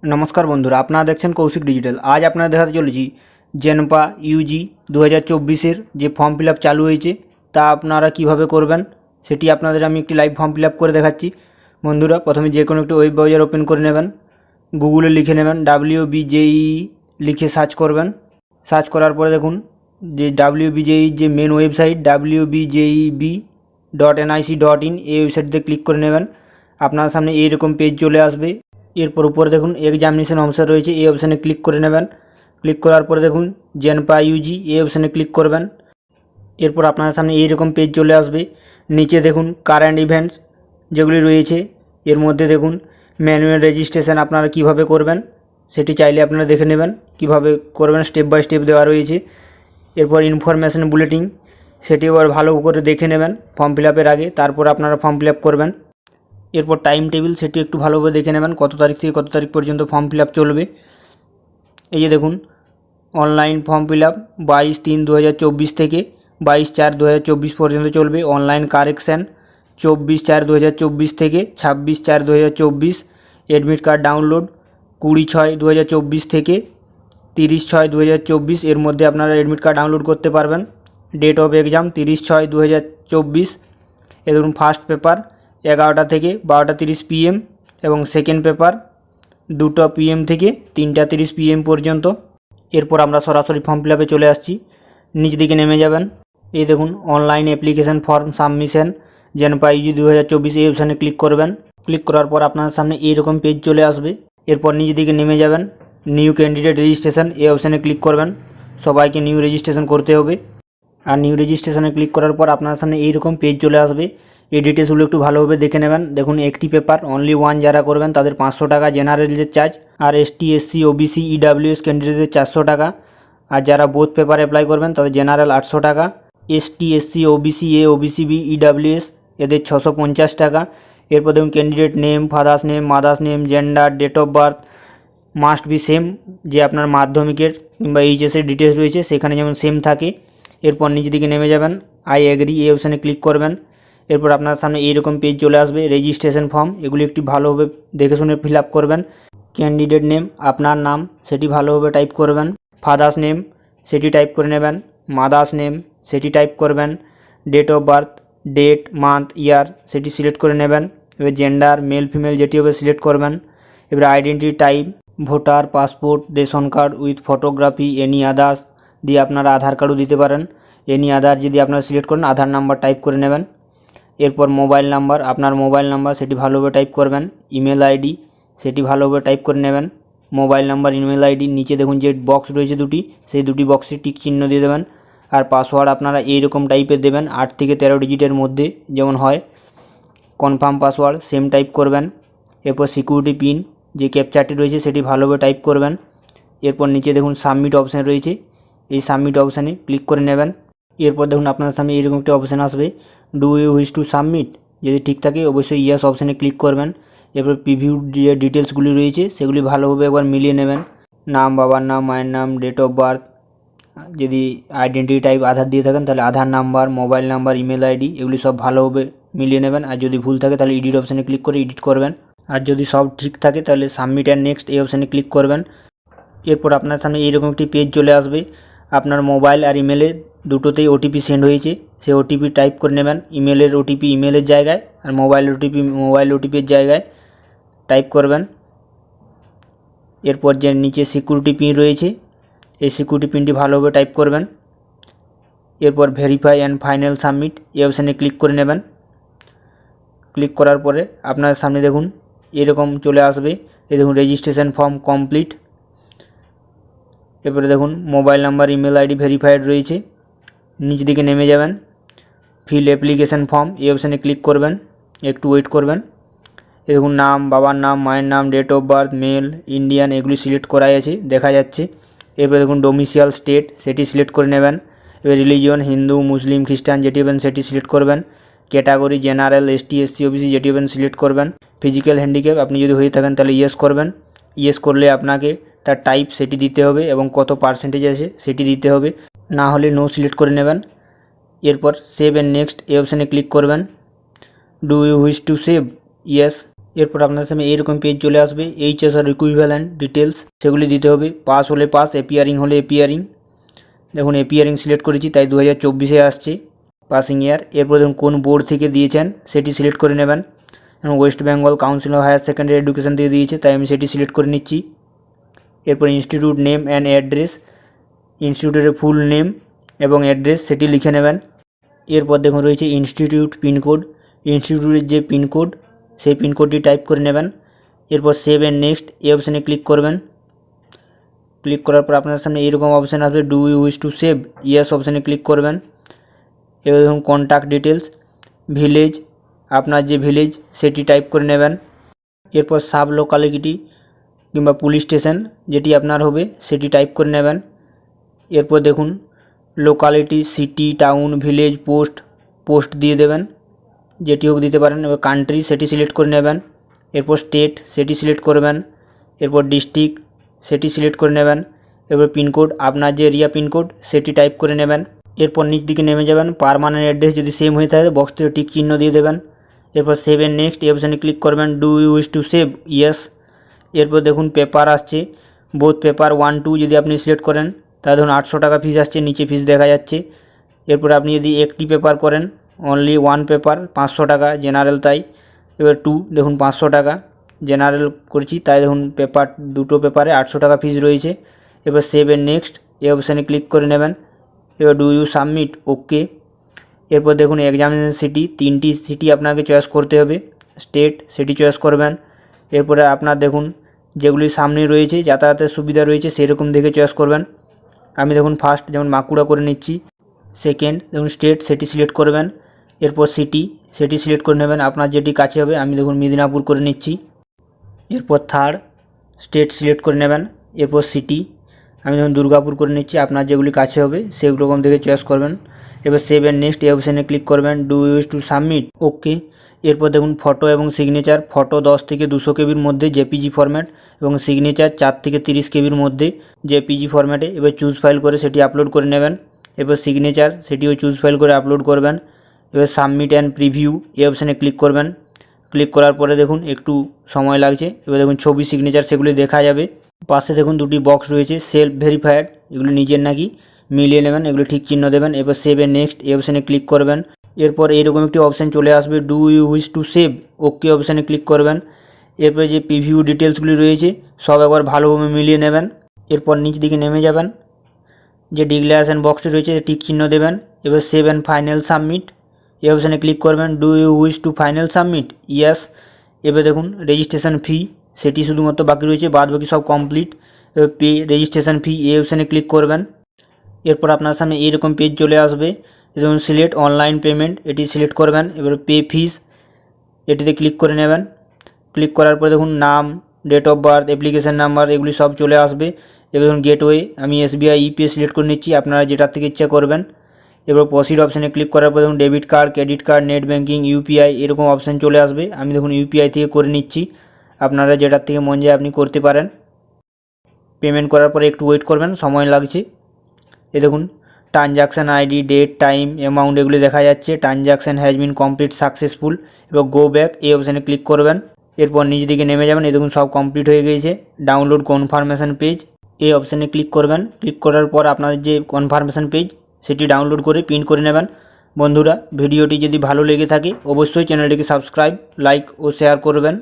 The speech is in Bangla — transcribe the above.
नमस्कार बंधुरा आपनारा देखছেন कौशिक डिजिटल। आज আপনারা দেখাতে চলেছি জেনপা ইউজি 2024 যে ফর্ম ফিল আপ চালু হয়েছে তা আপনারা কিভাবে করবেন সেটি আপনাদের আমি একটি লাইভ ফর্ম ফিল আপ করে দেখাচ্ছি। বন্ধুরা প্রথমে যে কোনো একটি ওয়েব ব্রাউজার ওপেন করে নেবেন, গুগলে লিখে নেবেন WBJEE লিখে সার্চ করবেন। সার্চ করার পরে দেখুন যে WBJEE যে মেন ওয়েবসাইট wbjeb.nic.in এই ওয়েবসাইটে ক্লিক করে নেবেন। আপনার সামনে এইরকম পেজ চলে আসবে। এরপর উপরে দেখুন এক্সামিনেশন অপশন রয়েছে, এই অপশানে ক্লিক করে নেবেন। ক্লিক করার পরে দেখুন জেনপা ইউজি এই অপশানে ক্লিক করবেন। এরপর আপনার সামনে এইরকম পেজ চলে আসবে। নিচে দেখুন কারেন্ট ইভেন্টস যেগুলি রয়েছে এর মধ্যে দেখুন ম্যানুয়াল রেজিস্ট্রেশন আপনারা কিভাবে করবেন সেটি চাইলে আপনারা দেখে নেবেন কিভাবে করবেন, স্টেপ বাই স্টেপ দেওয়া রয়েছে। এরপর ইনফরমেশন বুলেটিন সেটি আবার ভালো করে দেখে নেবেন ফর্ম ফিল আপের আগে, তারপর আপনারা ফর্ম ফিল আপ করবেন। এরপর টাইম টেবিল সেটি একটু ভালোভাবে দেখে নেবেন কত তারিখ থেকে কত তারিখ পর্যন্ত ফর্ম ফিল আপ চলবে। এই যে দেখুন অনলাইন ফর্ম ফিল আপ 22/3/2024 থেকে 22/4/2024 পর্যন্ত চলবে। অনলাইন কারেকশান 24/4/2024 থেকে 26/4/2024। অ্যাডমিট কার্ড ডাউনলোড 20/6/2024 থেকে 30/6/2024 এর মধ্যে আপনারা অ্যাডমিট কার্ড ডাউনলোড করতে পারবেন। Date of exam 30/6/2024। এ ধরুন ফার্স্ট পেপার 11টা থেকে 12:30 PM এবং সেকেন্ড পেপার 2টা PM থেকে 3:30 PM পর্যন্ত। এরপর আমরা সরাসরি ফর্ম ফিল আপে চলে আসছি। নিচ দিকে নেমে যাবেন, এই দেখুন online application form submission JENPA UG 2024 এই অপশানে ক্লিক করবেন। ক্লিক করার পর আপনার সামনে এইরকম পেজ চলে আসবে। এরপর নিচ দিকে নেমে যাবেন, নিউ ক্যান্ডিডেট রেজিস্ট্রেশন এই অপশানে ক্লিক করবেন। সবাইকে নিউ রেজিস্ট্রেশন করতে হবে। আর নিউ রেজিস্ট্রেশনে ক্লিক করার পর আপনার সামনে এইরকম পেজ চলে আসবে। এই ডিটেলসগুলো একটু ভালোভাবে দেখে নেবেন। দেখুন একটি পেপার অনলি ওয়ান যারা করবেন তাদের 500 টাকা জেনারেলের চার্জ, আর ST SC OBC EWS ক্যান্ডিডেটদের 400 টাকা, আর যারা বোথ পেপার অ্যাপ্লাই করবেন তাদের জেনারেল 800 টাকা, ST SC OBC A OBC B EWS এদের 650 টাকা। এরপর দেখুন candidate name, father's name, mother's name, gender, date of birth must be same, যে আপনার মাধ্যমিকের কিংবা এইচএসের ডিটেলস রয়েছে সেখানে যেমন সেম থাকে। এরপর নিচের দিকে নেমে যাবেন, আই এগ্রি এই অপশানে ক্লিক করবেন। এরপর আপনার সামনে এইরকম পেজ চলে আসবে, রেজিস্ট্রেশন ফর্ম এগুলি একটু ভালোভাবে দেখে শুনে ফিল আপ করবেন। ক্যান্ডিডেট নেম আপনার নাম সেটি ভালোভাবে টাইপ করবেন, ফাদার্স নেম সেটি টাইপ করে নেবেন, মাদার্স নেম সেটি টাইপ করবেন, date of birth date month year সেটি সিলেক্ট করে নেবেন। এবার জেন্ডার মেল ফিমেল যেটি হবে সিলেক্ট করবেন। এবার identity type voter, passport, ration card with photography, any others দিয়ে আপনারা আধার কার্ডও দিতে পারেন। এনি আদার যদি আপনারা সিলেক্ট করেন আধার নাম্বার টাইপ করে নেবেন। এরপর মোবাইল নাম্বার আপনার মোবাইল নাম্বার সেটি ভালোভাবে টাইপ করবেন। ইমেল আইডি সেটি ভালোভাবে টাইপ করে নেবেন। মোবাইল নাম্বার ইমেল আইডি নিচে দেখুন যে বক্স রয়েছে দুটি, সেই দুটি বক্সে টিক চিহ্ন দিয়ে দেবেন। আর পাসওয়ার্ড আপনারা এইরকম টাইপের দেবেন 8 থেকে 13 ডিজিটের মধ্যে যেমন হয়। কনফার্ম পাসওয়ার্ড সেম টাইপ করবেন। এরপর সিকিউরিটি পিন যে ক্যাপচারটি রয়েছে সেটি ভালোভাবে টাইপ করবেন। এরপর নিচে দেখুন সাবমিট অপশান রয়েছে, এই সাবমিট অপশানে ক্লিক করে নেবেন। এরপর দেখুন আপনার সামনে এরকম একটা অপশান আসবে, do you wish to submit, যদি ঠিক থাকে অবশ্যই ইয়েস অপশানে ক্লিক করবেন। এরপর প্রিভিউ যে ডিটেলসগুলি রয়েছে সেগুলি ভালোভাবে একবার মিলিয়ে নেবেন। নাম, বাবার নাম, মায়ের নাম, ডেট অফ বার্থ, যদি আইডেন্টিটি টাইপ আধার দিয়ে থাকেন তাহলে Aadhaar number, mobile number, email ID এগুলি সব ভালোভাবে মিলিয়ে নেবেন। আর যদি ভুল থাকে তাহলে এডিট অপশানে ক্লিক করে এডিট করবেন। আর যদি সব ঠিক থাকে তাহলে সাবমিট অ্যান্ড নেক্সট এই অপশানে ক্লিক করবেন। এরপর আপনার সামনে এইরকম একটি পেজ চলে আসবে। আপনার মোবাইল আর ইমেলে দুটোতেই ওটিপি সেন্ড হয়েছে, সেই ওটিপি টাইপ করে নেবেন। ইমেলের ওটিপি ইমেলের জায়গায় আর মোবাইল ওটিপির জায়গায় টাইপ করবেন। এরপর যে নিচে সিকিউরিটি পিন রয়েছে এই সিকিউরিটি পিনটি ভালোভাবে টাইপ করবেন। এরপর ভেরিফাই অ্যান্ড ফাইনাল সাবমিট এই অপশানে ক্লিক করে নেবেন। ক্লিক করার পরে আপনার সামনে দেখুন এরকম চলে আসবে, এই দেখুন রেজিস্ট্রেশন ফর্ম কমপ্লিট। এরপরে দেখুন mobile number email ID verified রয়েছে। নিচ দিকে নেমে যাবেন, ফিল অ্যাপ্লিকেশান ফর্ম এই অপশানে ক্লিক করবেন, একটু ওয়েট করবেন। এই দেখুন নাম, বাবার নাম, মায়ের নাম, date of birth, male, Indian এগুলি সিলেক্ট করাই আছে দেখা যাচ্ছে। এরপরে দেখুন ডোমিসাইল স্টেট সেটি সিলেক্ট করে নেবেন। এবার রিলিজিয়ন হিন্দু, মুসলিম, খ্রিস্টান যেটি হবেন সেটি সিলেক্ট করবেন। Category general, ST SC OBC যেটি হবেন সিলেক্ট করবেন। ফিজিক্যাল হ্যান্ডিক্যাপ আপনি যদি হয়ে থাকেন তাহলে ইয়েস করবেন। ইয়েস করলে আপনাকে তার টাইপ সেটি দিতে হবে এবং কত পার্সেন্টেজ আছে সেটি দিতে হবে, না হলে নো সিলেক্ট করে নেবেন। এরপর সেভ অ্যান্ড নেক্সট এই অপশানে ক্লিক করবেন। Do you wish to save, yes এরপর আপনার সামনে এইরকম পেজ চলে আসবে, এইচএস আর ইকুইভ্যালেন্ট ডিটেলস সেগুলি দিতে হবে। পাস হলে পাস, এপিয়ারিং হলে এপিয়ারিং। দেখুন এপিয়ারিং সিলেক্ট করেছি, তাই 2024-এ আসছে পাসিং ইয়ার। এরপর দেখুন কোন বোর্ড থেকে দিয়েছেন সেটি সিলেক্ট করে নেবেন। West Bengal council of higher secondary education থেকে দিয়েছে, তাই আমি সেটি সিলেক্ট করে নিচ্ছি। এরপর ইনস্টিটিউট নেম অ্যান্ড অ্যাড্রেস, ইনস্টিটিউটের ফুল নেম এবং অ্যাড্রেস সেটি লিখে নেবেন। এরপর দেখুন রয়েছে ইনস্টিটিউট পিনকোড, ইনস্টিটিউটের যে পিনকোড সেই পিনকোডটি টাইপ করে নেবেন। এরপর সেভ অ্যান্ড নেক্সট এই অপশানে ক্লিক করবেন। ক্লিক করার পর আপনার সামনে এইরকম অপশান আসবে, do you wish to save, yes অপশানে ক্লিক করবেন। এবার দেখুন কন্ট্যাক্ট ডিটেলস, ভিলেজ, আপনার যে ভিলেজ সেটি টাইপ করে নেবেন। এরপর সাব লোকালিটি কিংবা পুলিশ স্টেশন যেটি আপনার হবে সেটি টাইপ করে নেবেন। এরপর দেখুন locality, city, town, village, post দিয়ে দেবেন, যেটি হোক দিতে পারেন। এবার কান্ট্রি সেটি সিলেক্ট করে নেবেন। এরপর স্টেট সেটি সিলেক্ট করবেন। এরপর ডিস্ট্রিক্ট সেটি সিলেক্ট করে নেবেন। এরপর পিনকোড, আপনার যে এরিয়া পিনকোড সেটি টাইপ করে নেবেন। এরপর নিচ দিকে নেমে যাবেন, পার্মানেন্ট অ্যাড্রেস যদি সেম হয়ে থাকে বক্সটিতে টিক চিহ্ন দিয়ে দেবেন। এরপর সেভ এন্ড নেক্সট এই অপশানে ক্লিক করবেন, do you wish to save, yes. এরপর দেখুন পেপার আসছে, বোথ পেপার 1, 2 যদি আপনি সিলেক্ট করেন তাহলে ধরুন 800 টাকা ফিস আসছে, নিচে ফিস দেখা যাচ্ছে। এরপর আপনি যদি একটি পেপার করেন, অনলি 1 পেপার 500 টাকা, জেনারেল তাই। এবার 2 দেখুন 500 টাকা, জেনারেল করছি তাই দেখুন পেপার, দুটো পেপারে 800 টাকা ফিস রয়েছে। এবার সেভ এন্ড নেক্সট এই অপশানে ক্লিক করে নেবেন। এবার ডু ইউ সাবমিট, ওকে। এরপর দেখুন এক্সামিনেশন সিটি, 3টি সিটি আপনাকে চয়েস করতে হবে। স্টেট সেটি চয়েস করবেন। এরপরে আপনার দেখুন যেগুলি সামনে রয়েছে, যাতায়াতের সুবিধা রয়েছে সেরকম দেখে চয়েস করবেন। আমি দেখুন ফার্স্ট যেমন বাঁকুড়া করে নিচ্ছি। সেকেন্ড দেখুন স্টেট সেটি সিলেক্ট করবেন। এরপর সিটি সেটি সিলেক্ট করে নেবেন, আপনার যেটি কাছে হবে। আমি দেখুন মেদিনীপুর করে নিচ্ছি। এরপর থার্ড স্টেট সিলেক্ট করে নেবেন। এরপর সিটি আমি দেখুন দুর্গাপুর করে নিচ্ছি, আপনার যেগুলি কাছে হবে সেগুলো রকম দেখে চয়েস করবেন। এবার সেভ অ্যান্ড নেক্সট এই অপশানে ক্লিক করবেন, ডু ইউজ টু সাবমিট, ওকে। এরপর দেখুন ফটো এবং সিগনেচার, ফটো 10 থেকে 200 কেবির মধ্যে জেপিজি ফরম্যাট এবং সিগনেচার 4 থেকে 30 কেবির মধ্যে জেপিজি ফরম্যাটে। এবার চুজ ফাইল করে সেটি আপলোড করে নেবেন। এবার সিগনেচার সেটিও চুজ ফাইল করে আপলোড করবেন। এবার সাবমিট অ্যান্ড প্রিভিউ এই অপশানে ক্লিক করবেন। ক্লিক করার পরে দেখুন একটু সময় লাগছে। এবার দেখুন ছবি, সিগনেচার সেগুলি দেখা যাবে। পাশে দেখুন দুটি বক্স রয়েছে, সেলফ ভেরিফায়ার, এগুলি নিজের নাকি মিলিয়ে নেবেন, এগুলো ঠিক চিহ্ন দেবেন। এবার সেভ এন্ড নেক্সট এই অপশানে ক্লিক করবেন। এরপর এইরকম একটি অপশান চলে আসবে, do you wish to save, okay অপশানে ক্লিক করবেন। এরপরে যে প্রিভিউ ডিটেলসগুলি রয়েছে সব একবার ভালোভাবে মিলিয়ে নেবেন। এরপর নিচ দিকে নেমে যাবেন, যে ডিক্লারেশন বক্সটি রয়েছে টিক চিহ্ন দেবেন। এবার সেভ অ্যান্ড ফাইনাল সাবমিট এই অপশানে ক্লিক করবেন, do you wish to final submit, yes. এবার দেখুন রেজিস্ট্রেশন ফি সেটি শুধুমাত্র বাকি রয়েছে, বাদ বাকি সব কমপ্লিট। এবার পে রেজিস্ট্রেশন ফি এই অপশানে ক্লিক করবেন। এরপর আপনার সামনে এইরকম পেজ চলে আসবে, দেখুন সিলেক্ট অনলাইন পেমেন্ট এটি সিলেক্ট করবেন। এবার পে ফিস এটিতে ক্লিক করে নেবেন। ক্লিক করার পরে দেখুন নাম, date of birth, application number এগুলি সব চলে আসবে। এবার দেখুন গেটওয়ে, আমি এসবিআই ইপে সিলেক্ট করে নিচ্ছি, আপনারা যেটার থেকে ইচ্ছা করবেন। এবার প্রসিড অপশানে ক্লিক করার পর দেখুন debit card, credit card, net banking, UPI এরকম অপশান চলে আসবে। আমি দেখুন ইউপিআই থেকে করে নিচ্ছি, আপনারা যেটার থেকে মন যায় আপনি করতে পারেন। পেমেন্ট করার পরে একটু ওয়েট করবেন, সময় লাগছে। এ দেখুন transaction ID, date, time, amount এগুলি দেখা যাচ্ছে। Transaction has been complete successful এবং গো ব্যাক এই অপশানে ক্লিক করবেন। এরপর নিচ দিকে নেমে যাবেন, এই দেখুন সব কমপ্লিট হয়ে গিয়েছে। ডাউনলোড কনফার্মেশন পেজ এই অপশানে ক্লিক করবেন। ক্লিক করার পর আপনাদের যে কনফার্মেশন পেজ সেটি ডাউনলোড করে প্রিন্ট করে নেবেন। বন্ধুরা ভিডিওটি যদি ভালো লেগে থাকে অবশ্যই চ্যানেলটিকে সাবস্ক্রাইব, লাইক ও শেয়ার করবেন।